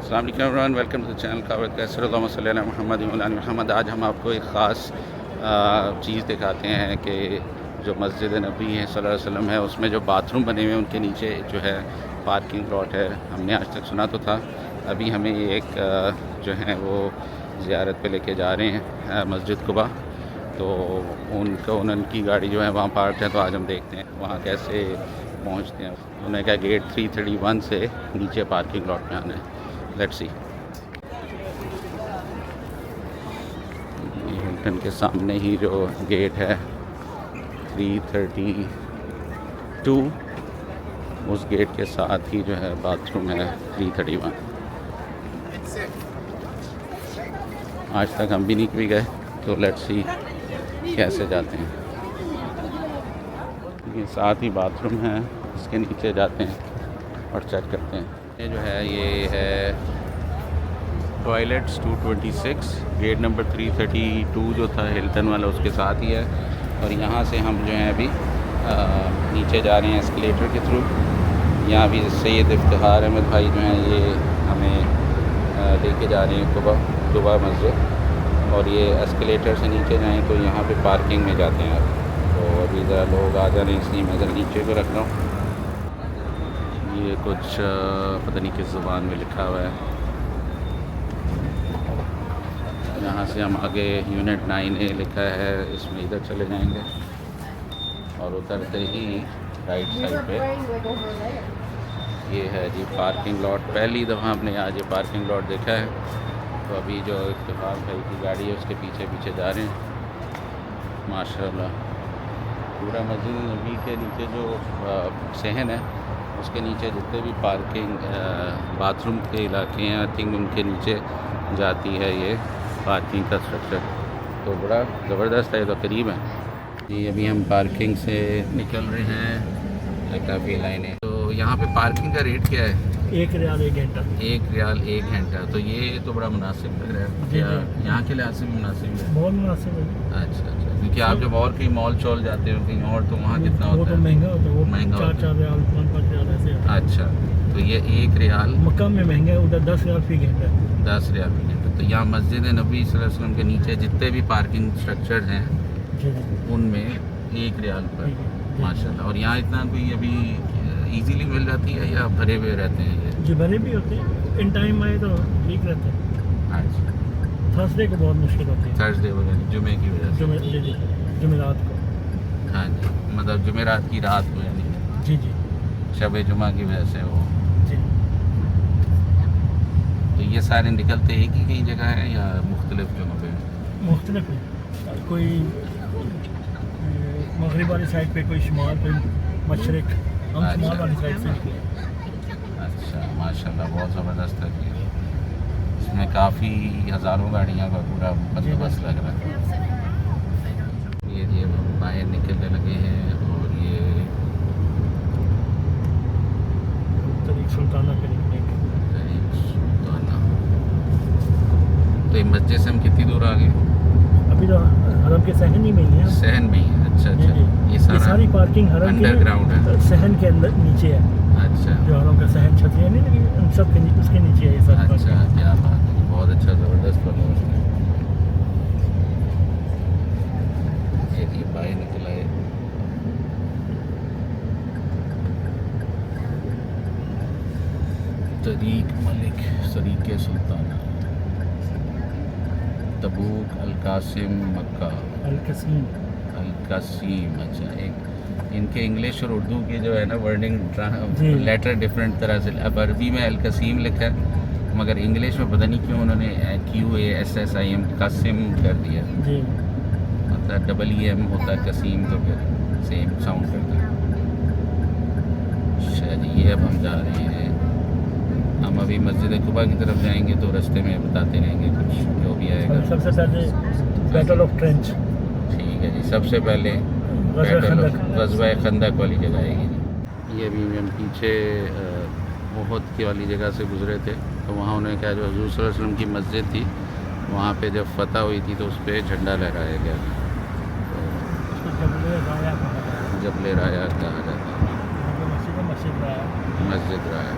अस्सलाम वालेकुम everyone, welcome to the channel Kawat Kaisar Mohammad Mohammad. आज हम आपको एक ख़ास चीज़ दिखाते हैं कि जो मस्जिद नबी है सल्लल्लाहु अलैहि वसल्लम है, उसमें जो बाथरूम बने हुए हैं उनके नीचे जो है पार्किंग लॉट है। हमने आज तक सुना तो था, अभी हमें एक जो है वो ज़ियारत पे लेके जा रहे हैं मस्जिद कुबा। तो उनकी गाड़ी जो है वहाँ पार्क है, तो आज हम देखते हैं वहाँ कैसे पहुँचते हैं। उन्होंने कहा गेट 331 से नीचे पार्किंग लॉट में आना है। Let's see. हिल्टन के सामने ही जो गेट है 332, उस गेट के साथ ही जो है बाथरूम है 331। आज तक हम भी नहीं कभी गए, तो लेट्स सी कैसे जाते हैं। ये साथ ही बाथरूम है, इसके नीचे जाते हैं और चेक करते हैं। ये जो है ये है टॉयलेट्स 226, गेट नंबर 332 जो था हिल्टन वाला उसके साथ ही है। और यहाँ से हम जो है अभी नीचे जा रहे हैं एस्केलेटर के थ्रू। यहाँ भी सैयद इफ्तिखार अहमद भाई जो हैं ये हमें लेके जा रहे हैं कुबा मस्जिद। और ये एस्केलेटर से नीचे जाएँ तो यहाँ पे पार्किंग में जाते हैं आप। तो अभी ज़रा लोग आ जा रहे हैं, इसलिए मैं ज़रा नीचे को रख रहा हूँ। ये कुछ पता नहीं किस ज़ुबान में लिखा हुआ है। यहाँ से हम आगे यूनिट 9A लिखा है, इसमें इधर चले जाएंगे और उतरते ही राइट साइड पे ये है जी पार्किंग लॉट। पहली दफ़ा हमने आज ये पार्किंग लॉट देखा है। तो अभी जो इफ्तिखार भाई की गाड़ी है उसके पीछे पीछे जा रहे हैं। माशाल्लाह पूरा मस्जिद नबी के नीचे जो सहन है उसके नीचे जितने भी पार्किंग बाथरूम के इलाके हैं, आई थिंक उनके नीचे जाती है ये पार्किंग का स्ट्रक्चर। तो बड़ा ज़बरदस्त है, तो करीब है जी। अभी हम पार्किंग से निकल रहे हैं, काफ़ी लाइनें। तो यहाँ पे पार्किंग का रेट क्या है? 1 रियाल 1 घंटा। 1 रियाल 1 घंटा। तो ये तो बड़ा मुनासिब लग रहा है। यहाँ के लिहाज से भी मुनासिब है? बहुत मुनासिब है। अच्छा, क्योंकि आप जब और कहीं मॉल चौल जाते हो कहीं और, तो वहाँ कितना होता है? वो तो महंगा होता है, वो महंगा 4 रियाल 5 रियाल ऐसे। अच्छा, तो ये 1 रियाल मक्का में महंगा है, उधर 10 रियाल फी घंटा। 10 रियाल फी घंटा। तो यहाँ मस्जिद नबी सल्लल्लाहु अलैहि वसल्लम के नीचे जितने भी पार्किंग स्ट्रक्चर हैं उनमें 1 रियाल पर। माशाल्लाह। और यहाँ इतना कोई अभी इजीली मिल जाती है या भरे हुए रहते हैं ये? जी भरे भी होते हैं, इन टाइम आए तो ठीक रहते हैं। अच्छा, थर्सडे को बहुत मुश्किल होती है। थर्सडे वगैरह जुमे की वजह से? जुमेरात को। हाँ जी, मतलब जुमेरात की रात को, यानी जी शब जुमा की वजह से वो जी। तो ये सारे निकलते एक ही कहीं जगह है या मुख्तलिफ जगहों पे? मुख्तलिफ है, कोई मगरिब वाली साइड पे, कोई शुमाल, कोई मशरिक। हम शुमाल वाली साइड से निकले। अच्छा, माशाल्लाह बहुत ज़बरदस्त है। इसमें काफ़ी हज़ारों गाड़ियाँ का पूरा बंदोबस्त लग रहा है। ये बाहर निकलने लगे हैं और ये तरीक सुल्ताना पे निकलेंगे। तो ये मस्जिद से हम कितनी दूर आ गए? अभी तो हरम के सहन ही में ही है। सहन में ही है? अच्छा। ये सारी पार्किंग हरम अंडरग्राउंड है, सहन के अंदर नीचे है। अच्छा, जो हरम का सहन छतरियाँ नहीं लगी, उन सब के उसके नीचे है ये सब। अच्छा, क्या बात है, बहुत अच्छा ज़बरदस्त बना उसने। ये बाहर निकला है। तरीक मलिक सरीके सुल्ताना, तबूक, अल-कासिम, मक्का, अल-कसीम। अच्छा, एक इनके इंग्लिश और उर्दू की जो है ना वर्डिंग लेटर डिफरेंट तरह से। अब अरबी में अल-कसीम लिखा है, मगर इंग्लिश में पता नहीं क्यों उन्होंने QASSIM कासिम कर दिया। मतलब EM होता है कसीम, तो फिर सेम साउंड करता है। शायद ये अब हम जा रहे हैं, हम अभी मस्जिद कुबा की तरफ जाएंगे तो रास्ते में बताते रहेंगे कुछ जो भी आएगा। सबसे पहले बैटल ऑफ ट्रेंच। ठीक है जी, सबसे पहले ग़ज़वा खंदक वाली जगह आएगी जी। ये अभी हम पीछे ओहद की वाली जगह से गुजरे थे, तो वहाँ उन्होंने कहा जो हुज़ूर सल्लल्लाहु अलैहि वसल्लम की मस्जिद थी वहाँ पे जब फतह हुई थी तो उस पर झंडा लहराया गया। तो जबले राया कहा जाता है, मस्जिद राया।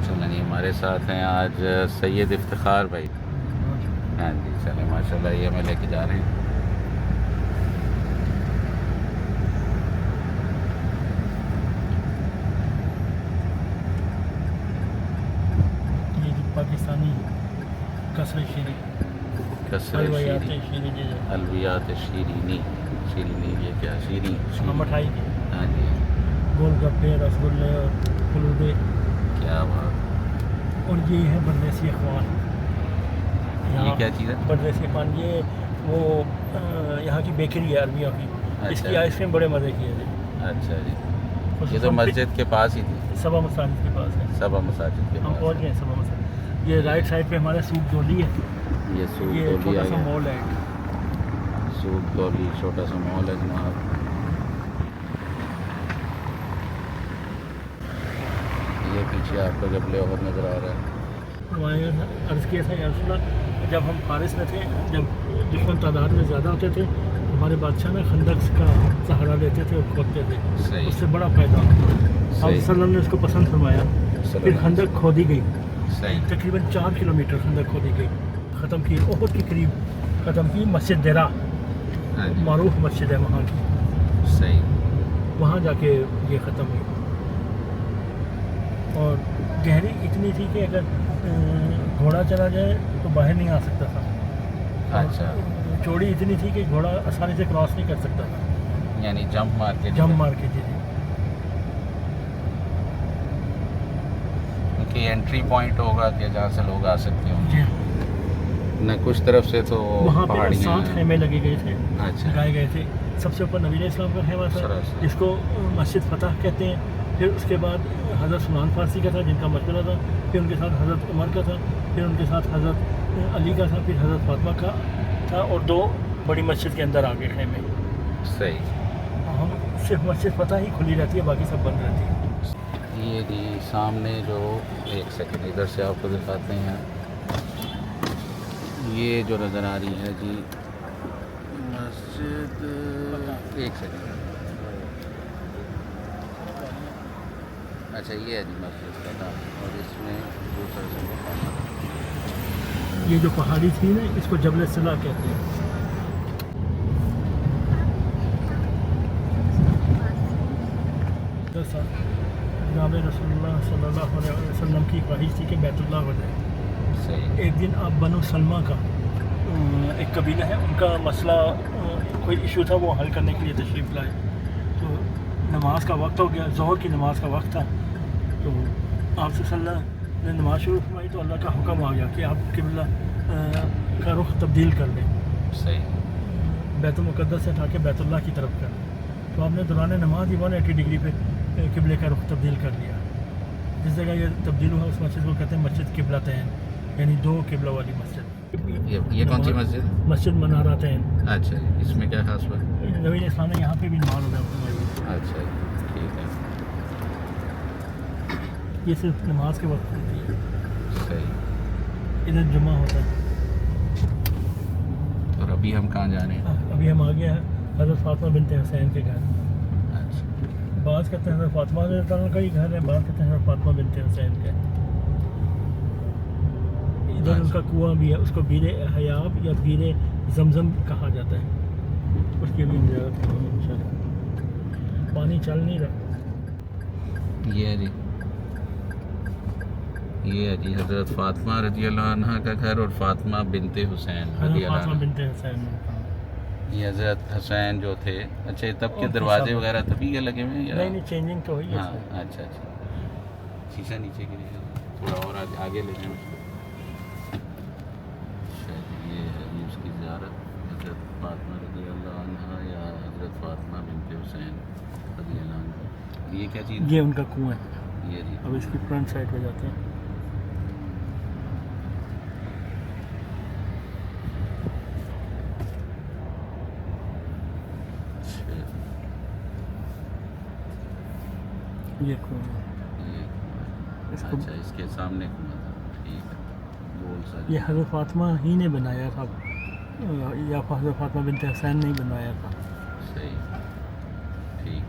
चलो नहीं हमारे साथ हैं आज सैयद इफ्तिखार भाई। हाँ जी, चले माशाल्लाह, ये हमें लेके जा रहे हैं। ये जो पाकिस्तानी कसर शीरी कसर अलवियात शीरी, शीरी जी जो अलवियात शीरीनी, शीरीनी ये क्या शीरी, शीरी। मिठाई की हाँ जी, गोलगप्पे रसगुल्ले और फलूदे। क्या बात। और ये है बरदेसी अखबार। ये क्या चीज़ है? बरदेसी अखबार ये वो यहाँ की बेकरी है अरबिया की। इसकी अच्छा। आइसक्रीम बड़े मज़े की है जी। अच्छा जी, ये खुसूसन तो मस्जिद के पास ही थी, सबा मसाजिद के पास है। सबा मसाजिद के हम पास। पहुँच गए हैं सबा मसाजिद। ये राइट साइड पे हमारा सूप डोली है। ये सूप ये डोली छोटा आ सा गया। मॉल है। सूप डोली छोटा सा मॉल है जनाब। ये पीछे आपको जब लाहौर नज़र आ रहा है। हमारे अर्ज़ किया था या रसूल अल्लाह, जब हम फारिस में थे, जब दुश्मन तादाद में ज़्यादा होते थे, हमारे बादशाह ना खंदक का सहारा लेते थे और खोदते थे। सही। उससे बड़ा फ़ायदा आप सही। वसल्लम ने उसको पसंद फरमाया। फिर खंदक खोदी गई, सही। तकरीबन 4 किलोमीटर खंदक खोदी गई, ख़त्म की ओहद के करीब ख़त्म की मस्जिद देरा, हाँ जी, मारूफ मस्जिद है वहाँ की। सही। वहाँ जाके ये ख़त्म हुई। और गहरी इतनी थी कि अगर घोड़ा चला जाए तो बाहर नहीं आ सकता था। अच्छा, चौड़ी इतनी थी कि घोड़ा आसानी से क्रॉस नहीं कर सकता था। यानी जंप मार के जंप मार के जी। उनकी एंट्री पॉइंट होगा कि जहाँ से लोग आ सकते होंगे जी न, कुछ तरफ से तो वहाँ पे पहाड़ियाँ 7 खेमे लगे गए थे, अच्छा, लगाए गए थे। सबसे ऊपर नबी इस्लाम का खेमा था, सरस। जिसको मस्जिद फतह कहते हैं। फिर उसके बाद हज़रत सलमान फारसी का था, जिनका मकबरा था। फिर उनके साथ हज़रत उमर का था। फिर उनके साथ हज़रत अली का था। फिर हज़रत फातिमा का था। और 2 बड़ी मस्जिद के अंदर आ गए खेमे। सही। हम सिर्फ मस्जिद फतह ही खुली रहती है, बाकी सब बंद रहती है। ये जी सामने जो, एक सेकंड इधर से आपको दिखाते हैं। ये जो नज़र आ रही है जी मस्जिद, एक सेकंड, अच्छा ये है जी मस्जिद का, और इसमें दूसरा से ये जो पहाड़ी थी ना, इसको जबल सिला कहते हैं। जनाब रसूलुल्लाह सल्लल्लाहु अलैहि वसल्लम की ख्वाहिश थी कि बैतुल्लाह हो जाए। सही। एक दिन आप बनो सलमा का एक कबीला है, उनका मसला कोई इशू था, वो हल करने के लिए तशरीफ़ लाए। तो नमाज का वक्त हो गया, ज़ोहर की नमाज का वक्त था। तो आप सल्लल्लाहु ने नमाज शुरू फरमाई तो अल्लाह का हुक्म आ गया कि आप किबला का रुख तब्दील कर लें, सही। बैतुल मुक़द्दस से उठा के बैतुल्लाह की तरफ कर। तो आपने दौरान नमाज ही 180 डिग्री पे किबले का रुख तब्दील कर लिया। जिस जगह ये तब्दील हुआ उस मस्जिद को कहते हैं मस्जिद किबलतैन, यानी 2 किबला वाली मस्जिद। ये कौन सी मस्जिद? मस्जिद मनारतैन। अच्छा, इसमें क्या खास हुआ? नबी इस्लाम ने यहाँ पे भी नमाज अदा फरमाई। अच्छा, ठीक है, ये सिर्फ नमाज के वक्त होती है, सही। इधर जुमा होता है। और अभी हम कहाँ जा रहे हैं? अभी हम आ गए हैं हज़रत फातिमा बिनते हुसैन के घर। अच्छा, बाज़ कहते हैं हज़रत फातिमा का ही घर है, बाज़ कहते हैं हज़रत फातिमा बिनते हुसैन का। इधर उनका कुआं भी है, उसको बीरे हयाब या बीरे जमजम कहा जाता है। उसकी भी इजाज़त करेंगे इंशाल्लाह। पानी चल नहीं रहा। ये है जी, ये है जी हज़रत फातिमा रज़ी अल्लाह अन्हा का घर और फातिमा बिनते हुसैन रज़ी हज़रत अल्लाह फातिमा अन्हा। बिनते हुसैन। ये हज़रत हुसैन जो थे, अच्छा तब के और दरवाजे सब- वगैरह तभी के लगे हुए हैं या? नहीं चेंजिंग तो हुई है हाँ, इसमें। अच्छा अच्छा, शीशा नीचे गिर गया, थोड़ा और आगे ले जाएं उसको। अच्छा, ये है जी उसकी ज़ियारत, हज़रत फातिमा रज़ी अल्लाह अन्हा या हज़रत फातिमा बिनते हुसैन रज़ी अल्लाह अन्हा। ये क्या चीज़? ये उनका कुआं है। ये जी, अब इसकी फ्रंट साइड पे जाते हैं। ये कुआं है। ये इसको अच्छा, इसके सामने कुआं था, ठीक है, गोल सा। ये हज़रत फातिमा ही ने बनाया था, या हज़रत फातिमा बिनते हुसैन ने ही बनवाया था। सही, ठीक।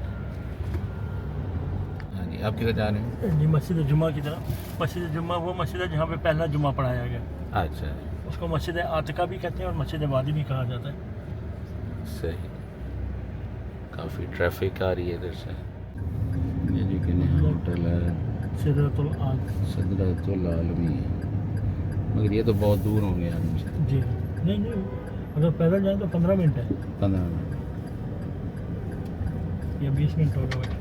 हाँ जी, आप किधर जा रहे हैं? जी मस्जिद जुमा की तरफ। मस्जिद जुम्मा वो मस्जिद है जहाँ पे पहला जुम्मा पढ़ाया गया, अच्छा उसको मस्जिद आतिका भी कहते हैं और मस्जिद वादी भी कहा जाता है। सही। काफ़ी ट्रैफिक आ रही है इधर से। ये जी कि होटल है सिदरतुल सिदरतुल आलमी, मगर ये तो बहुत दूर होंगे यार मुझसे। जी नहीं नहीं, अगर पैदल जाए तो 15 मिनट है 15 मिनट। या 20 मिनट होगा वैसे।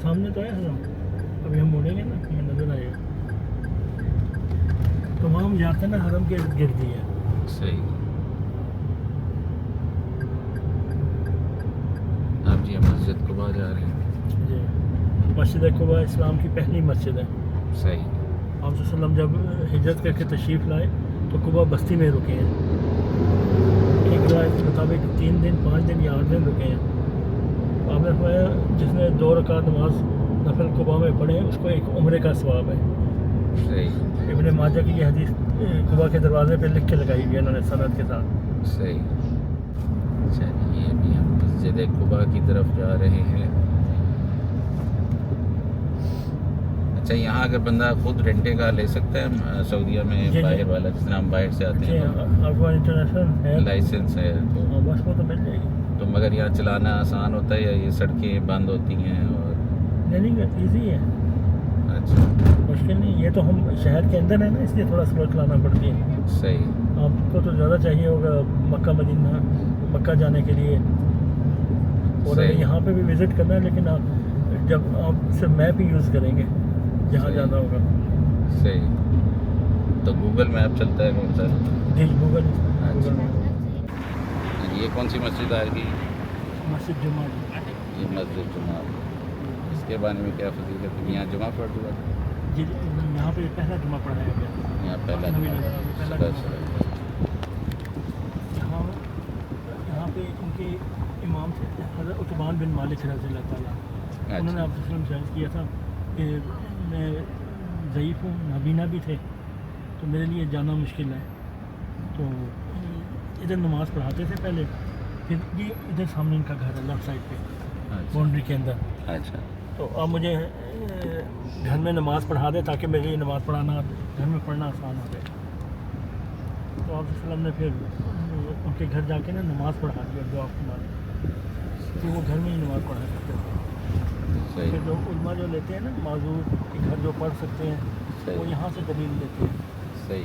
सामने तो है हरम, अभी हम मुड़ेंगे ना हमें नज़र आएगा। तो वहाँ हम जाते हैं ना, हरम के इर्द गिर्द ही है। सही। आप जी मस्जिद कुबा जा रहे हैं? जी, मस्जिद कुबा इस्लाम की पहली मस्जिद है। सही। आप वसल्लम जब हिजरत करके तशरीफ़ लाए तो कुबा बस्ती में रुके हैं। एक रिवायत के मुताबिक 3 दिन 5 दिन या 8 दिन रुके हैं। आपने फरमाया जिसने 2 रकात नमाज नफल कुबा में पढ़े उसको एक उम्रे का सवाब है। सही। इब्ने माजा की ये हदीस कुबा के दरवाजे पे लिख के लगाई हुई है इन्होंने सनद के साथ। सही। चलिए अभी हम मस्जिद कुबा की तरफ जा रहे हैं। अच्छा, यहाँ अगर बंदा खुद रेंटे का ले सकता है सऊदीया में? जी, बाहर वाला, जिस तरह हम बाहर से आते हैं आपका इंटरनेशनल है लाइसेंस है तो? हाँ, बस वो तो मिल जाएगी। तो मगर यहाँ चलाना आसान होता है या ये सड़कें बंद होती हैं? और नहीं ईजी है, अच्छा, मुश्किल नहीं। ये तो हम शहर के अंदर है ना, इसलिए थोड़ा स्लो चलाना पड़ती है। सही। आपको तो ज़्यादा चाहिए होगा मक्का मदीना, मक्का जाने के लिए, और सही। यहाँ पे भी विज़िट करना है, लेकिन आप जब आप सिर्फ मैप ही यूज़ करेंगे जहाँ सही। जाना होगा। सही। तो गूगल मैप चलता है कौन सा? जी गूगल अच्छा। मैप। ये कौन सी मस्जिद आएगी? मस्जिद जुमा। ये मस्जिद जुमा। इसके बारे में क्या फजीलत है? यहाँ जुमा पढ़ हुआ? जी यहाँ पे पहला जुमा पढ़ाया गया। यहाँ पहला नबी जुमा। नगर में पहला सुबह जुमा। सुबह। यहाँ पे उनके इमाम थे हज़रत उतबान बिन मालिक रज़ी अल्लाह ताला। उन्होंने आप जाहिर किया था कि मैं ज़ईफ़ हूँ, नाबीना भी थे, तो मेरे लिए जाना मुश्किल है। तो इधर नमाज़ पढ़ाते थे पहले, फिर ये इधर सामने इनका घर है लेफ्ट साइड पे, बाउंड्री के अंदर। अच्छा। तो अब मुझे घर में नमाज़ पढ़ा दे ताकि मेरे लिए नमाज़ पढ़ाना घर में पढ़ना आसान हो जाए। तो आप वसल्लम ने फिर उनके घर जाके ना नमाज़ पढ़ा दिया दुआ के बाद, तो वो घर में ही नमाज़ पढ़ा सकते थे। सही। फिर जो उलमा जो लेते हैं ना माजूर के घर जो पढ़ सकते हैं, वो सही। यहाँ से दलील लेते हैं सही।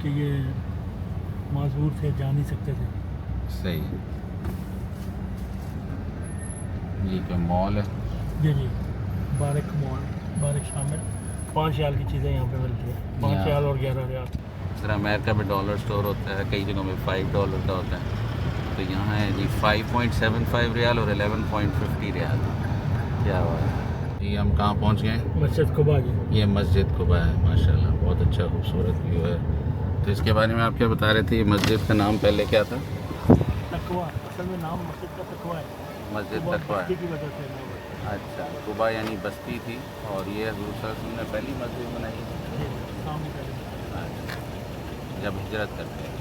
कि ये माजूर थे, जा नहीं सकते थे। सही। ये क्या मॉल है? जी बारिक मॉल, बारिक शामिल 5 रियाल की चीज़ें यहाँ पे मिलती हैं। 5 रियाल और 11 रियाल। सर अमेरिका में डॉलर स्टोर होता है, कई जगहों में $5 का होता है, तो यहाँ है जी 5.75 रियाल और 11.50 रियाल। क्या बात है जी। हम कहाँ पहुँच गए? मस्जिद कुबा जी। ये मस्जिद कुबा है, माशाल्लाह बहुत अच्छा खूबसूरत व्यू है। तो इसके बारे में आप क्या बता रहे थे? ये मस्जिद का नाम पहले क्या था? तकवा, असल में नाम मस्जिद का तकवा है। मस्जिद कुबा तकवा बस्ती है। की वजह से नाम है। अच्छा, कुबा यानी बस्ती थी, और ये हज़ूर सल्लल्लाहु अलैहि वसल्लम ने पहली मस्जिद बनाई जी, सामने पहले। जब हिजरत करते हैं।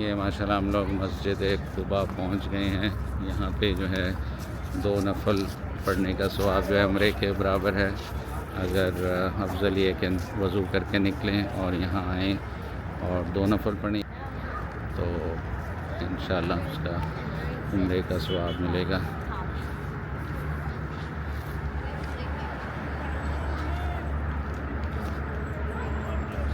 ये माशाल्लाह हम लोग मस्जिद कुबा पहुंच गए हैं। यहाँ पे जो है 2 नफल पढ़ने का सवाब जो है उम्रे के बराबर है। अगर अफजल ये कि वज़ू करके निकलें और यहाँ आएँ और 2 नफल पढ़ें तो इंशाअल्लाह उसका उम्रे का सवाब मिलेगा।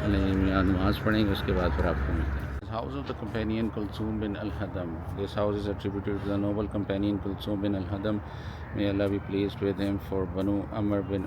चलिए यहाँ नमाज़ पढ़ेंगे, उसके बाद फिर आपको मिलते हैं। House of the companion Kulthum bin al-Hadam. This house is attributed to the noble companion Kulthum bin al-Hadam. May Allah be pleased with him. For Banu Amr bin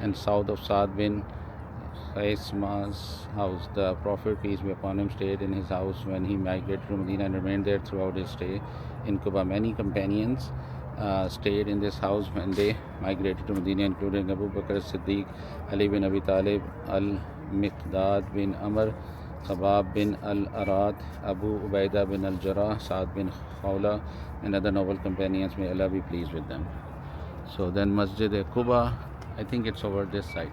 and south of Saad bin Qaisma's house. The Prophet, peace be upon him, stayed in his house when he migrated to Medina and remained there throughout his stay in Quba. Many companions stayed in this house when they migrated to Medina, including Abu Bakr as-Siddiq, Ali bin Abi Talib, Al-Miqdad bin Amr, Khabab bin Al-Arad, Abu Ubaidah bin Al-Jarrah, Saad bin Khawla, and other noble companions. May Allah be pleased with them. So then Masjid Quba, I think it's over this side.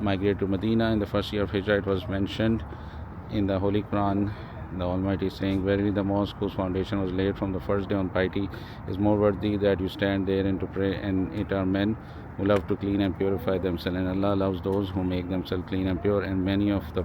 migrated to Medina in the first year of Hijrah. It was mentioned in the Holy Quran, the Almighty saying, "Verily the mosque whose foundation was laid from the first day on piety is more worthy that you stand therein to pray, and it are men who love to clean and purify themselves, and Allah loves those who make themselves clean and pure." And many of the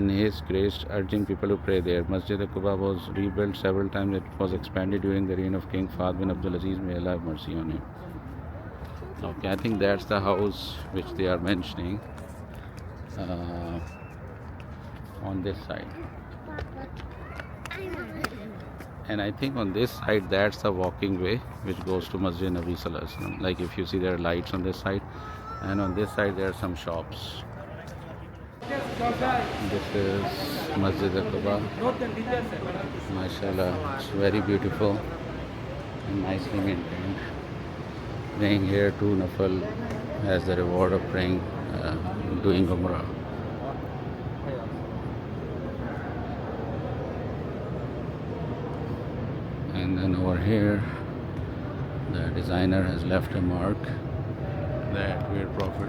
in his grace, urging people to pray there. Masjid al-Quba was rebuilt several times. It was expanded during the reign of King Fahd bin Abdul Aziz, may Allah have mercy on him. Okay, I think that's the house which they are mentioning on this side. And I think on this side, that's the walking way which goes to Masjid Nabi Sallallahu Alaihi Wasallam. Like if you see, there are lights on this side, and on this side there are some shops. This is Masjid al-Quba. MashaAllah, it's very beautiful and nicely maintained. Praying here to Nafal as the reward of praying, doing Umrah. And then over here, the designer has left a mark that where Prophet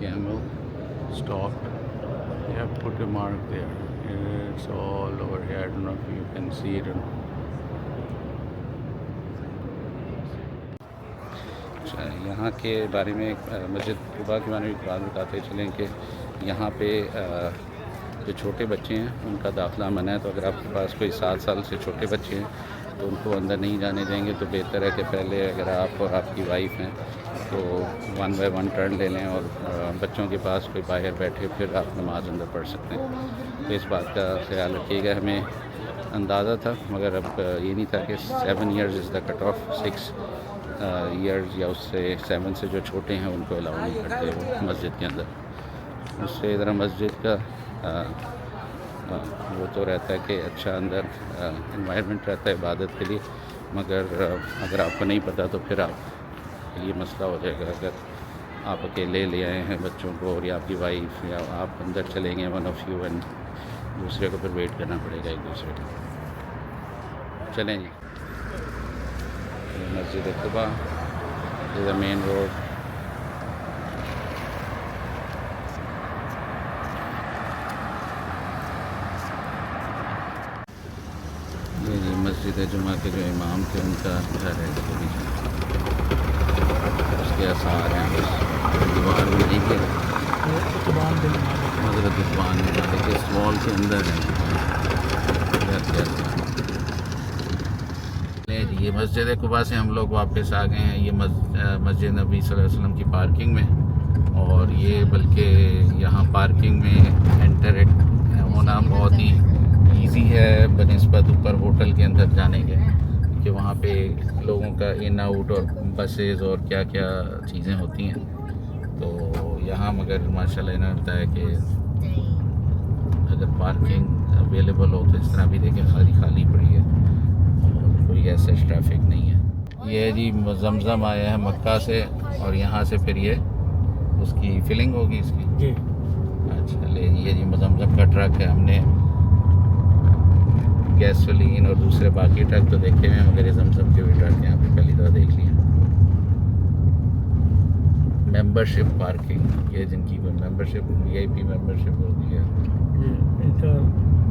camel stopped. They have put a mark there. It's all over here. I don't know if you can see it. यहाँ के बारे में, मस्जिद कुबा के बारे में एक बात बताते चलें कि यहाँ पे जो छोटे बच्चे हैं उनका दाखिला मना है। तो अगर आपके पास कोई 7 साल से छोटे बच्चे हैं तो उनको अंदर नहीं जाने देंगे। तो बेहतर है कि पहले अगर आप और आपकी वाइफ हैं तो 1 बाय 1 टर्न ले लें और बच्चों के पास कोई बाहर बैठे, फिर आप नमाज अंदर पढ़ सकते हैं। तो इस बात का ख्याल रखिएगा। हमें अंदाज़ा था, मगर अब ये नहीं था कि 7 years is the cut off. 6 years या उससे 7 से जो छोटे हैं उनको अलाउ नहीं करते वो मस्जिद के अंदर। उससे ज़रा मस्जिद का वो तो रहता है कि अच्छा अंदर इन्वायरमेंट रहता है इबादत के लिए, मगर अगर आपको नहीं पता तो फिर आप ये मसला हो जाएगा। अगर आप अकेले ले आए हैं बच्चों को और या आपकी वाइफ या आप अंदर चले गए 1 ऑफ यू, एंड दूसरे को फिर वेट करना पड़ेगा एक दूसरे को। चलें जी, मस्जिद Quba is the main road. ये जी मस्जिद जुमा के जो इमाम थे उनका घर है, उसके आसार हैं। दीवार में नहीं थे, हज़रत उस्मान के इस वॉल के अंदर है। ये मस्जिद कुबा से हम लोग वापस आ गए हैं। ये मस्जिद नबी सल्लल्लाहु अलैहि वसल्लम की पार्किंग में, और ये बल्कि यहाँ पार्किंग में एंटर होना बहुत ही इजी है बनिस्बत ऊपर होटल के अंदर जाने के, कि वहाँ पे लोगों का इन आउट और बसेस और क्या क्या चीज़ें होती हैं। तो यहाँ मगर माशाल्लाह इन्होंने बताया कि अगर पार्किंग अवेलेबल हो तो इस तरह भी देखें खाली पड़ी है, कोई ऐसा ट्रैफिक नहीं है। ये जी जमज़म आया है मक्का से, और यहाँ से फिर ये उसकी फिलिंग होगी इसकी जी। अच्छा ले, ये जी जमज़म का ट्रक है। हमने गैसोलीन और दूसरे बाकी ट्रक तो देखे हुए हैं, मगर ये जमज़म के भी ट्रक यहाँ पे पहली दफ़ा देख लिया। मेंबरशिप पार्किंग, ये जिनकी कोई मेंबरशिप VIP मेंबरशिप होती है, इनका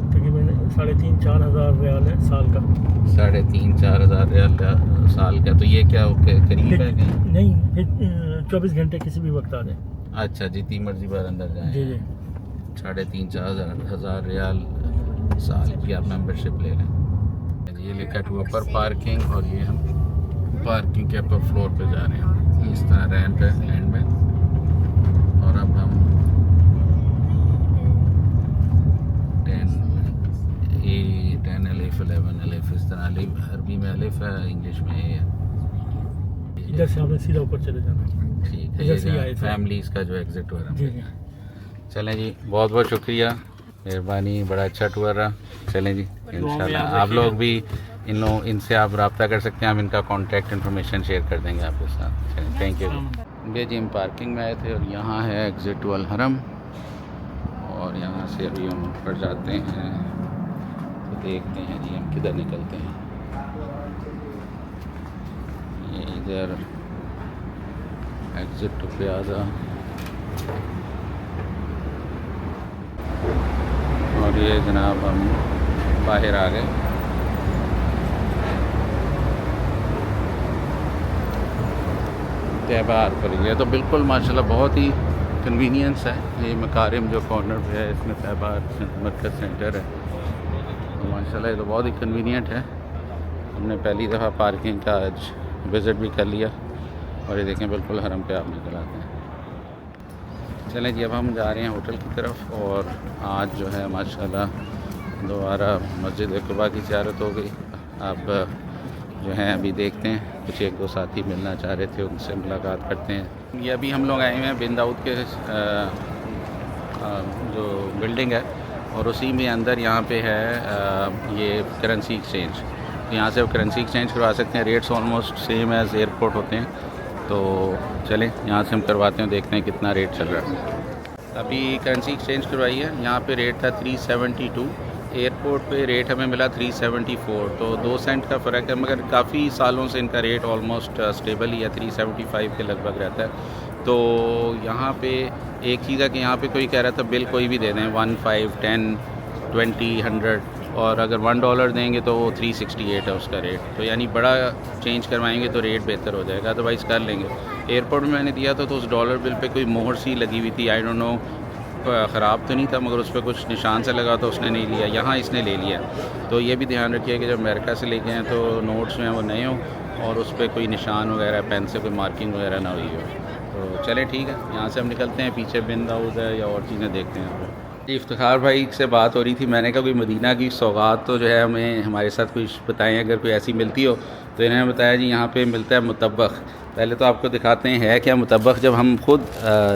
तकरीबन 3,500-4 हज़ार रियाल है साल का। 3,500-4 हज़ार रियाल साल का। तो ये क्या करीब है कहीं? नहीं, फिर 24 घंटे किसी भी वक्त आ जाए। अच्छा, जितनी मर्जी बार अंदर जाए। जी जी। 3,500-4 हज़ार रियाल साल की आप मेंबरशिप ले लें। ये लिखा है अपर पार्किंग, और ये हम पार्किंग के अपर फ्लोर पे जा रहे हैं। इस तरह रैंप है एंड में, और अब हम 10 अलिफ 11 अलिफ इस तरह अलिफ, अरबी में अलिफ है, इंग्लिश में ए है। इधर से आपने सीधा ऊपर चले जाना। ठीक है, ये फैमिलीज़ का जो एग्जिट हो रहा है। चलें जी, बहुत बहुत शुक्रिया, मेहरबानी, बड़ा अच्छा टूर रहा। चलें जी, इंशाल्लाह आप लोग भी इनसे आप रब्ता कर सकते हैं। हम इनका कॉन्टैक्ट इन्फॉर्मेशन शेयर कर देंगे आपके साथ। चलें, थैंक यू। ये जी हम पार्किंग में आए थे, और यहाँ है एग्जिट टू अल हरम, और यहाँ से अभी हम ऊपर जाते हैं तो देखते हैं जी हम किधर निकलते हैं। ये इधर एग्ज़िट टू प्याजा। और ये जनाब हम बाहर आ गए। त्यौहार पर ये तो बिल्कुल माशाल्लाह बहुत ही कन्वीनियंस है। ये मकारिम जो कॉर्नर पे है इसमें त्यौहार मरकज़ सेंटर है, तो माशाल्लाह ये तो बहुत ही कन्वीनियंट है। हमने पहली दफ़ा पार्किंग का आज विज़िट भी कर लिया और ये देखें बिल्कुल हरम पे आप निकल आते हैं। चलें जी, अब हम जा रहे हैं होटल की तरफ। और आज जो है माशाल्लाह दोबारा मस्जिद कुबा की ज़ियारत हो गई। अब जो है अभी देखते हैं, कुछ एक दो साथी मिलना चाह रहे थे, उनसे मुलाकात करते हैं। ये अभी हम लोग आए हुए हैं बिन दाऊद के जो बिल्डिंग है और उसी में अंदर यहाँ पे है ये करेंसी एक्सचेंज। तो यहाँ से आप करेंसी एक्सचेंज करवा सकते हैं। Rates almost same as airport होते हैं। तो चलें यहाँ से हम करवाते हैं, देखते हैं कितना रेट चल रहा है। अभी करेंसी एक्सचेंज करवाई है, यहाँ पे रेट था 372, एयरपोर्ट पे रेट हमें मिला 374, तो 2 सेंट का फ़र्क है। मगर काफ़ी सालों से इनका रेट ऑलमोस्ट स्टेबल ही है, 375 के लगभग रहता है। तो यहाँ पे एक चीज़ है कि यहाँ पे कोई कह रहा था बिल कोई भी दे दें 1, 5, 10, 20, 100, और अगर $1 देंगे तो वो 368 है उसका रेट। तो यानी बड़ा चेंज करवाएंगे तो रेट बेहतर हो जाएगा, अदरवाइज़ कर लेंगे। एयरपोर्ट में मैंने दिया था तो उस डॉलर बिल पे कोई मोहर सी लगी हुई थी, आई डोंट नो, ख़राब तो नहीं था मगर उस पर कुछ निशान से लगा तो उसने नहीं लिया। यहाँ इसने ले लिया। तो ये भी ध्यान रखिए कि जब अमेरिका से लेके आएँ तो नोट्स जो हैं वो नए हों और उस पर कोई निशान वगैरह, पेन से कोई मार्किंग वगैरह ना हुई हो। तो चलें ठीक है, यहाँ से हम निकलते हैं। पीछे बिन दाऊद है या और चीज़ें देखते हैं। इफ्तिखार भाई से बात हो रही थी, मैंने कहा कोई मदीना की सौगात तो जो है हमें हमारे साथ कुछ बताएं, अगर कोई ऐसी मिलती हो। तो इन्होंने बताया जी यहाँ पे मिलता है मुतब्बख। पहले तो आपको दिखाते हैं है क्या मुतब्बख। जब हम खुद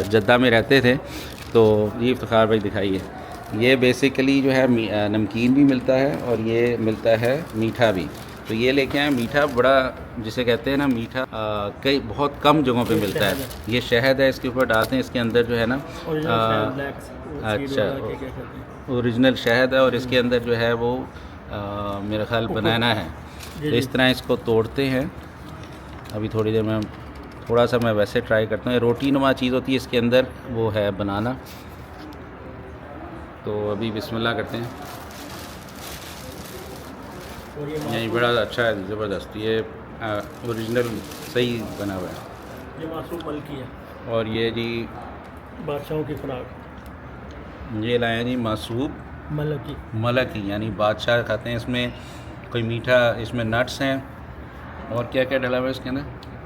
जद्दा में रहते थे तो ये इफ्तिखार भाई दिखाइए, ये बेसिकली जो है नमकीन भी मिलता है और ये मिलता है मीठा भी। तो ये लेके आए मीठा, बड़ा जिसे कहते हैं ना मीठा, कई बहुत कम जगहों पे मिलता है। ये शहद है, इसके ऊपर डालते हैं, इसके अंदर जो है ना अच्छा ओरिजिनल शहद है और इसके अंदर जो है वो मेरा ख्याल बनाना है। तो इस तरह इसको तोड़ते हैं। अभी थोड़ी देर में थोड़ा सा मैं वैसे ट्राई करता हूँ। रोटी नुमा चीज़ होती है, इसके अंदर वो है बनाना। तो अभी बिस्मिल्लाह करते हैं। नहीं, बड़ा अच्छा है, ज़बरदस्त। ये ओरिजिनल सही बना हुआ है। ये मासूम मलकी है और ये जी बादशाहों की खुराक, ये लाए जी मासूब मलकी, यानी बादशाह खाते हैं। इसमें कोई मीठा, इसमें नट्स हैं और क्या क्या डाला हुआ है इसके अंदर,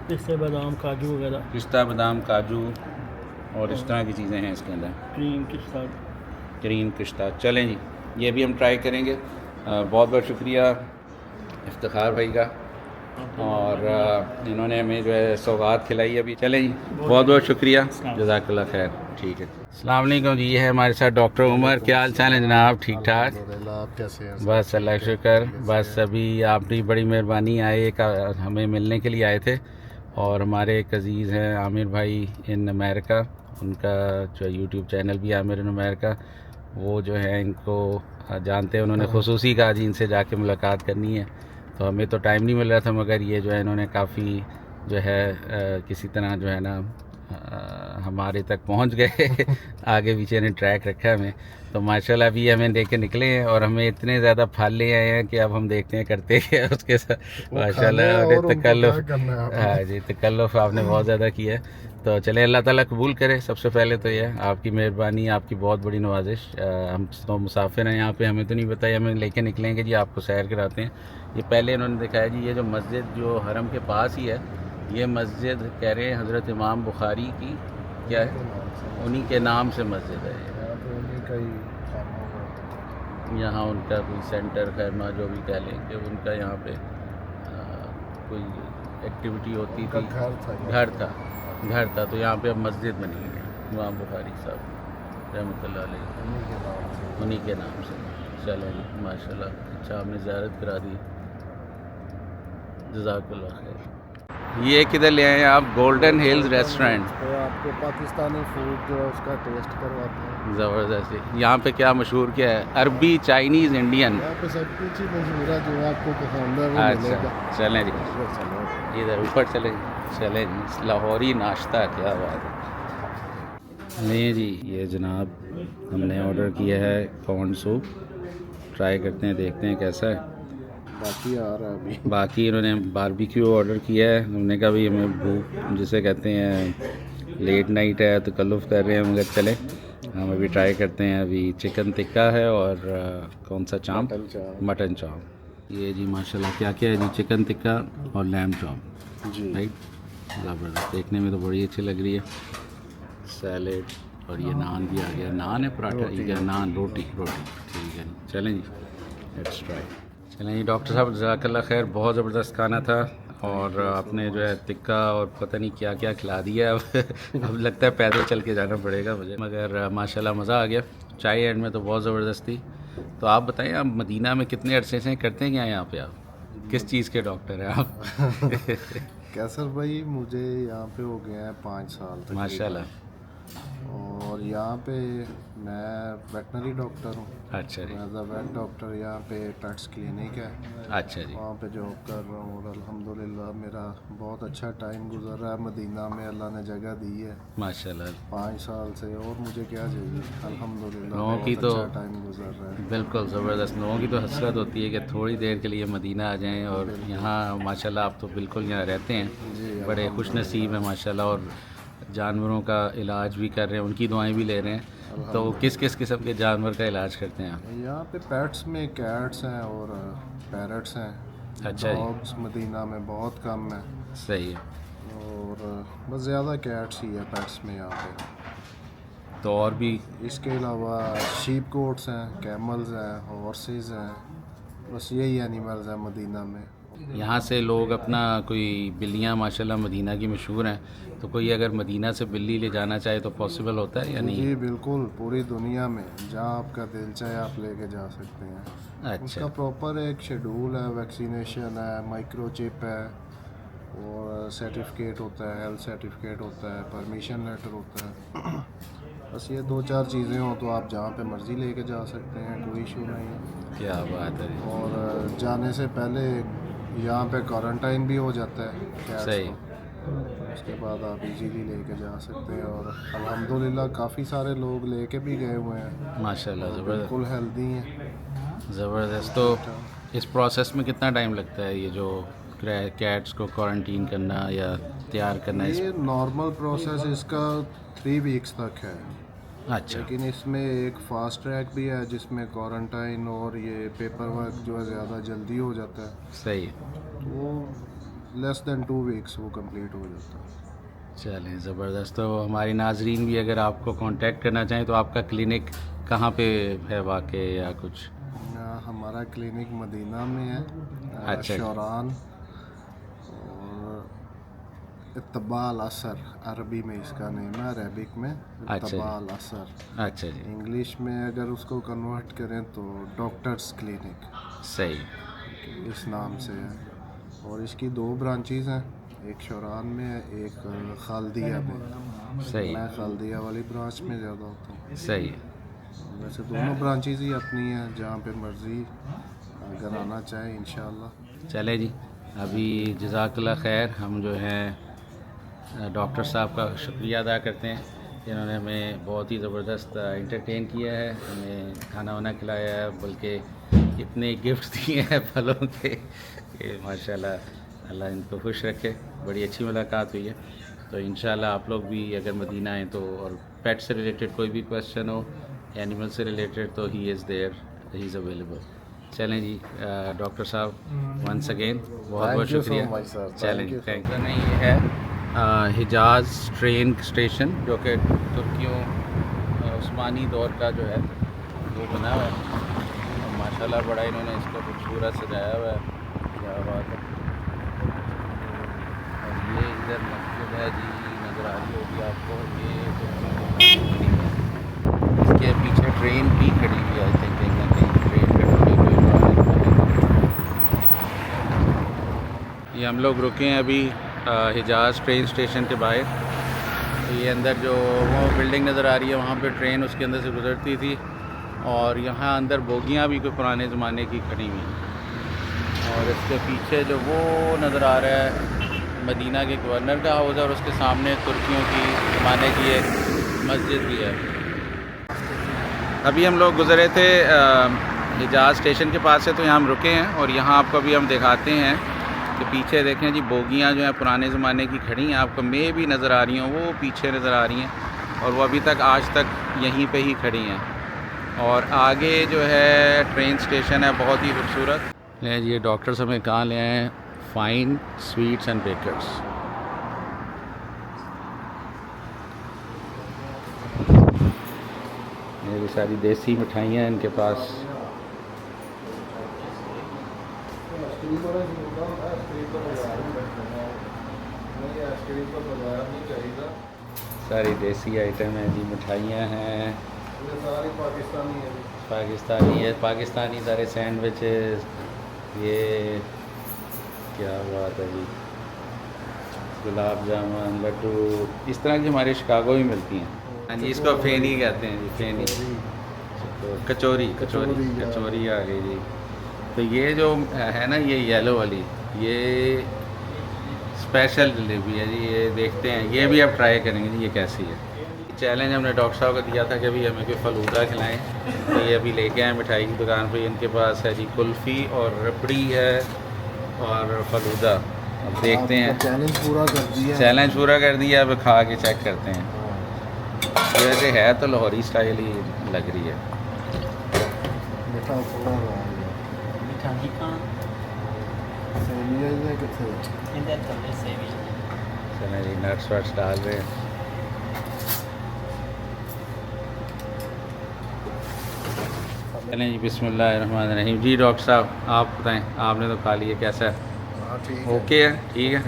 पिस्ते बादाम काजू वगैरह, पिस्ता बादाम काजू और इस तरह की चीज़ें हैं इसके अंदर, क्रीम पिस्ता। चलें जी, ये भी हम ट्राई करेंगे। बहुत बहुत शुक्रिया इफ्तिखार भाई का, और इन्होंने हमें जो है सौगात खिलाई अभी। चलें जी, बहुत बहुत शुक्रिया, जज़ाकल्लाह खैर। ठीक है, अस्सलाम वालेकुम जी। ये है हमारे साथ डॉक्टर उमर। क्या हाल चाल है जनाब? ठीक ठाक, आप कैसे हैं? बस अल्लाह का शुक्र। बस अभी आपकी बड़ी मेहरबानी आए, हमें मिलने के लिए आए थे। और हमारे एक अज़ीज़ हैं आमिर भाई इन अमेरिका, उनका जो यूट्यूब चैनल भी आमिर इन अमेरिका, वो जो है इनको जानते हैं। उन्होंने खुसूसी कहा जी इनसे जाके मुलाकात करनी है, तो हमें तो टाइम नहीं मिल रहा था, मगर ये जो है इन्होंने काफ़ी जो है किसी तरह जो है ना हमारे तक पहुंच गए। आगे पीछे ने ट्रैक रखा हमें। तो माशाल्लाह अभी हमें लेके निकले हैं और हमें इतने ज़्यादा फल ले आए हैं कि अब हम देखते हैं करते हैं उसके साथ माशाल्लाह। और तकल्लुफ़, हाँ जी, तकल्लुफ़ आपने बहुत ज़्यादा किया है। तो चले, अल्लाह ताला कबूल करे। सबसे पहले तो यह आपकी मेहरबानी, आपकी बहुत बड़ी नवाजिश। हम तो मुसाफिर हैं यहाँ पे, हमें तो नहीं पता, हमें लेके निकलेंगे जी, आपको सैर कराते हैं। ये पहले इन्होंने दिखाया जी, ये जो मस्जिद जो हरम के पास ही है, ये मस्जिद कह रहे हैं हज़रत इमाम बुखारी की, क्या है, उन्हीं के नाम से मस्जिद है। यहाँ उनका कोई सेंटर खैमा जो भी कह लें कि उनका यहाँ पे कोई एक्टिविटी होती थी, घर था तो यहाँ पे अब मस्जिद बनी है इमाम बुखारी साहब रहमतुल्लाह अलैह, उन्हीं के नाम से। चलो माशाल्लाह, अच्छा आपने ज़ियारत करा दी, जज़ाकल्लाह खैर। ये किधर ले आए हैं आप? Golden hills restaurant. तो आपको पाकिस्तानी फूड जो है उसका टेस्ट करवाते हैं। ज़बरदस्त। यहाँ पे क्या मशहूर क्या है? अरबी, चाइनीज़, इंडियन? यहाँ पे सब कुछ ही मशहूर है, जो आपको पसंद है वो मिलेगा। अच्छा चलें जी, इधर ऊपर चलें जी। लाहौरी नाश्ता, क्या बात है। नहीं जी, ये जनाब हमने ऑर्डर किया है कॉर्न सूप। ट्राई करते हैं, देखते हैं कैसा है। बाकी आ रहा है अभी। बाकी इन्होंने बारबेक्यू ऑर्डर किया है। हमने कहा भाई हमें भूख जिसे कहते हैं लेट नाइट है तो तकल्लुफ़ कर रहे हैं, मगर चले हम अभी ट्राई करते हैं। अभी चिकन टिक्का है और कौन सा चाप? मटन चाप। ये जी माशाल्लाह क्या क्या है जी? चिकन टिक्का और लैम चाप जी राइट। ज़बरदस्त, देखने में तो बड़ी अच्छी लग रही है। सैलेड और ये नान भी आ गया। नान है पराठा? ये क्या नान? रोटी ठीक है। चलें जी, लेट्स ट्राई। चलें जी डॉक्टर साहब, जज़ाकल्लाह खैर, बहुत ज़बरदस्त खाना था और आपने जो है टिक्का और पता नहीं क्या क्या खिला दिया। अब लगता है पैदल चल के जाना पड़ेगा मुझे, मगर माशाल्लाह मज़ा आ गया। चाय एंड में तो बहुत ज़बरदस्त थी। तो आप बताएं, आप मदीना में कितने अरसे से करते हैं क्या यहाँ पे? आप किस चीज़ के डॉक्टर हैं आप? कैसर भाई, मुझे यहाँ पे हो गया है 5 साल तक माशाल्लाह। और यहाँ पे मैं वेटनरी डॉक्टर हूँ। अच्छा जी। एज अ वेट डॉक्टर यहाँ पे पेट्स क्लिनिक है, अच्छा जी। वहाँ पे जॉब कर रहा हूँ और अल्हम्दुलिल्लाह मेरा बहुत अच्छा टाइम गुजर रहा है। मदीना में अल्लाह ने जगह दी है माशाल्लाह। 5 साल से, और मुझे क्या चाहिए? अल्हम्दुलिल्लाह लोगों की बहुत तो अच्छा टाइम गुजर रहा है। बिल्कुल ज़बरदस्त। लोगों की तो हसरत होती है कि थोड़ी देर के लिए मदीना आ जाएं, और यहाँ माशाल्लाह आप तो बिल्कुल यहाँ रहते हैं। जी, बड़े खुश नसीब हैं माशाल्लाह, और जानवरों का इलाज भी कर रहे हैं, उनकी दुआएं भी ले रहे हैं। तो किस किस किस्म के जानवर का इलाज करते हैं आप? यहाँ पे पेट्स में कैट्स हैं और पैरट्स हैं। अच्छा जी। डॉग्स मदीना में बहुत कम है, सही है। और बस ज़्यादा कैट्स ही है पेट्स में यहाँ पे। तो और भी? इसके अलावा शीप गोट्स हैं, कैमल्स हैं, हॉर्सेस हैं, बस यही एनिमल्स हैं मदीना में। यहाँ से लोग अपना कोई बिल्लियाँ माशाल्लाह मदीना की मशहूर हैं, तो कोई अगर मदीना से बिल्ली ले जाना चाहे तो पॉसिबल होता है या नहीं? जी बिल्कुल, पूरी दुनिया में जहाँ आपका दिल चाहे आप लेके जा सकते हैं। अच्छा। उसका प्रॉपर एक शेड्यूल है, वैक्सीनेशन है, माइक्रोचिप है, और सर्टिफिकेट होता है, हेल्थ सर्टिफिकेट होता है, परमिशन लेटर होता है। बस ये 2-4 चीज़ें हो तो आप जहाँ पे मर्ज़ी लेके जा सकते हैं, कोई इशू नहीं है। क्या बात है। और जाने से पहले यहाँ पे क्वारंटाइन भी हो जाता है cats सही। को। उसके बाद आप इजीली लेके जा सकते हैं, और अल्हम्दुलिल्लाह काफ़ी सारे लोग लेके भी गए हुए हैं, माशाल्लाह ज़बरदस्त। बिल्कुल हेल्दी हैं। ज़बरदस्त। तो इस प्रोसेस में कितना टाइम लगता है, ये जो कैट्स को क्वारंटीन करना या तैयार करना? ये नॉर्मल प्रोसेस इसका 3 वीक्स तक है। अच्छा। लेकिन इसमें एक फास्ट ट्रैक भी है जिसमें क्वारंटाइन और ये पेपर वर्क जो है ज़्यादा जल्दी हो जाता है, सही है। तो वो लेस दैन 2 वीक्स वो कंप्लीट हो जाता है। चलें ज़बरदस्त। तो हमारी नाजरीन भी अगर आपको कांटेक्ट करना चाहें तो आपका क्लिनिक कहाँ पे है वाक़ या कुछ? हमारा क्लिनिक मदीना में है, अच्छा। शौरान और इत्तबाल असर, अरबी में इसका नेम है, अरेबिक में अच्छा। इत्तबाल असर। अच्छा जी। इंग्लिश में अगर उसको कन्वर्ट करें तो डॉक्टर्स क्लिनिक, सही। इस नाम से है। और इसकी 2 ब्रांचेस हैं, एक शौरान में है, एक खालदिया में। सही। मैं खालदिया वाली ब्रांच में ज़्यादा होता हूँ। सही। वैसे दोनों ब्रांचेस ही अपनी हैं, जहाँ पे मर्ज़ी अगर आना चाहे इंशाल्लाह। चले जी, अभी जज़ाकल्लाह खैर, हम जो हैं डॉक्टर साहब का शुक्रिया अदा करते हैं, जिन्होंने हमें बहुत ही ज़बरदस्त एंटरटेन किया है, हमें खाना वाना खिलाया है, बल्कि इतने गिफ्ट दिए हैं फलों के कि माशाल्लाह अल्लाह इनको खुश रखे। बड़ी अच्छी मुलाकात हुई है। तो इंशाल्लाह आप लोग भी अगर मदीना आएँ तो, और पेट से रिलेटेड कोई भी क्वेश्चन हो, एनिमल से रिलेटेड, तो he is there, he is available. चलें जी डॉक्टर साहब, वंस अगेन बहुत बहुत शुक्रिया। चलें, थैंक यू। नहीं, ये है हिजाज ट्रेन स्टेशन, जो कि तुर्कियों उस्मानी दौर का जो है वो बना हुआ है, और माशाल्लाह बड़ा इन्होंने इसको खूबसूरत सजाया हुआ है। क्या बात है। और ये इधर मस्जिद है जी, नज़र आ रही होगी आपको। ये इसके पीछे ट्रेन भी खड़ी हुई है, आई थिंक कहीं ना कहीं ट्रेन का ये हम लोग रुके हैं अभी हिजाज ट्रेन स्टेशन के बाहर। तो ये अंदर जो वो बिल्डिंग नज़र आ रही है वहाँ पे ट्रेन उसके अंदर से गुजरती थी, और यहाँ अंदर बोगियाँ भी कोई पुराने ज़माने की खड़ी हुई हैं। और इसके पीछे जो वो नज़र आ रहा है मदीना के गवर्नर का हाउस है, और उसके सामने तुर्कियों की ज़माने की एक मस्जिद भी है। अभी हम लोग गुज़रे थे हिजाज स्टेशन के पास से, तो यहाँ हम रुके हैं, और यहाँ आपको अभी हम दिखाते हैं कि पीछे देखें जी बोगियाँ जो हैं पुराने ज़माने की खड़ी हैं, आपको मे भी नज़र आ रही हैं, वो पीछे नज़र आ रही हैं, और वो अभी तक आज तक यहीं पे ही खड़ी हैं। और आगे जो है ट्रेन स्टेशन है, बहुत ही खूबसूरत है। ये डॉक्टर्स हमें कहाँ ले आए हैं, फाइन स्वीट्स एंड बेकर्स। ये भी सारी देसी मिठाइयाँ हैं इनके पास। सारी देसी आइटम है जी, मिठाइयाँ हैं, पाकिस्तानी सारे सैंडविचेस। ये क्या बात है जी, गुलाब जामुन, लड्डू, इस तरह की हमारे शिकागो में मिलती हैं। हाँ जी, इसको फेनी कहते हैं जी, फेनी। तो कचौरी आ गई जी। तो ये जो है ना, ये येलो वाली, ये स्पेशल जलेबी है जी। ये देखते हैं, ये भी आप ट्राई करेंगे जी, ये कैसी है। चैलेंज हमने डॉक्टर साहब को दिया था कि अभी हमें कोई फ़लूदा खिलाएं, तो ये अभी लेके आए मिठाई की दुकान पे। इनके पास है जी कुल्फ़ी और रबड़ी है और फ़लूदा। अब देखते हैं, चैलेंज पूरा कर दिया, अब खा के चेक करते हैं। वैसे है तो लाहौरी स्टाइल ही लग रही है। चलें जी, नट्स वट्स डाल रहे हैं। चलें जी, बिस्मिल्लाहिर्रहमानिर्रहीम। जी डॉक्टर साहब आप बताएं, आपने तो खा लिया, कैसा है? ओके है, ठीक है,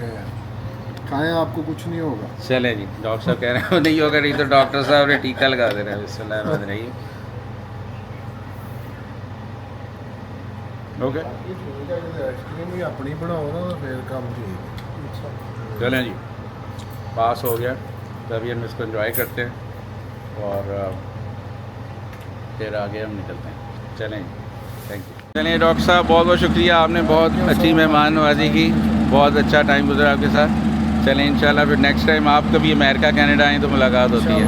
खाएं, आपको कुछ नहीं होगा। चलें जी, डॉक्टर साहब कह रहे हैं वो नहीं होगा, नहीं तो डॉक्टर साहब ने टीका लगा दे रहे हैं। बिस्मिल्लाहिर्रहमानिर्रहीम। ओके, आइसक्रीम भी अपनी बनाओ ना, फिर काम ठीक। चलें जी, पास हो गया। तो अभी हम इसको एंजॉय करते हैं और फिर आगे हम निकलते हैं। चलें, थैंक यू। चलिए डॉक्टर साहब, बहुत बहुत शुक्रिया, आपने बहुत अच्छी मेहमान नवाजी की, बहुत अच्छा टाइम गुजरा आपके साथ। चलें इंशाल्लाह फिर नेक्स्ट टाइम आप कभी अमेरिका कनाडा आएँ तो मुलाकात होती है।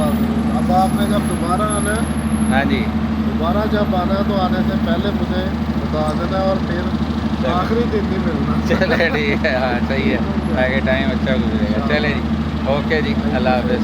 अब आपने जब दोबारा आना है, हाँ जी, दोबारा जब आना है तो आने से पहले मुझे बता देना, और फिर आखिरी दिन नहीं मिलना। चले ठीक है, हाँ सही है, आगे टाइम अच्छा गुजरेगा। चले जी, ओके जी, अल्लाह हाफ़िज़।